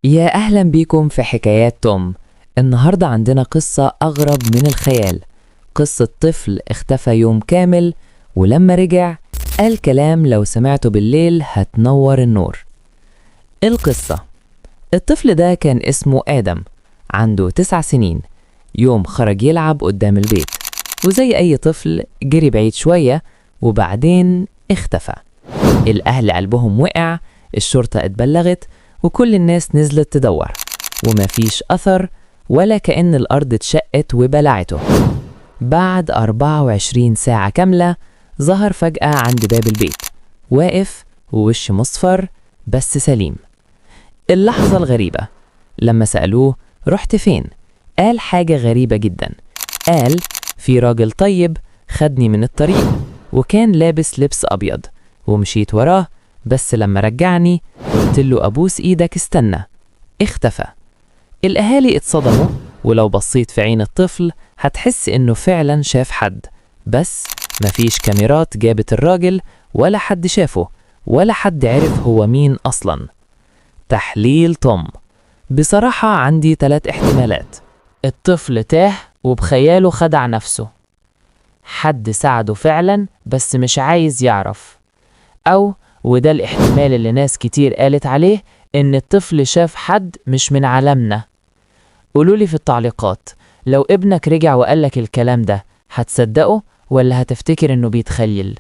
يا أهلا بيكم في حكايات توم. النهاردة عندنا قصة أغرب من الخيال. قصة طفل اختفى يوم كامل، ولما رجع قال كلام لو سمعته بالليل هتنور النور. القصة: الطفل ده كان اسمه آدم، عنده 9 سنين. يوم خرج يلعب قدام البيت، وزي أي طفل جري بعيد شوية وبعدين اختفى. الأهل قلبهم وقع، الشرطة اتبلغت وكل الناس نزلت تدور، ومفيش أثر ولا كأن الأرض اتشقت وبلعته. بعد 24 ساعة كاملة ظهر فجأة عند باب البيت، واقف ووش مصفر بس سليم. اللحظة الغريبة لما سألوه رحت فين؟ قال حاجة غريبة جدا. قال في راجل طيب خدني من الطريق وكان لابس لبس أبيض، ومشيت وراه، بس لما رجعني قلت له أبوس إيدك استنى. اختفى. الأهالي اتصدموا، ولو بصيت في عين الطفل هتحس إنه فعلا شاف حد، بس مفيش كاميرات جابت الراجل، ولا حد شافه، ولا حد عرف هو مين أصلا. تحليل توم: بصراحة عندي 3 احتمالات. الطفل تاه وبخياله خدع نفسه، حد ساعده فعلا بس مش عايز يعرف، أو وده الاحتمال اللي ناس كتير قالت عليه، إن الطفل شاف حد مش من عالمنا. قولولي في التعليقات، لو ابنك رجع وقالك الكلام ده هتصدقه ولا هتفتكر إنه بيتخيل؟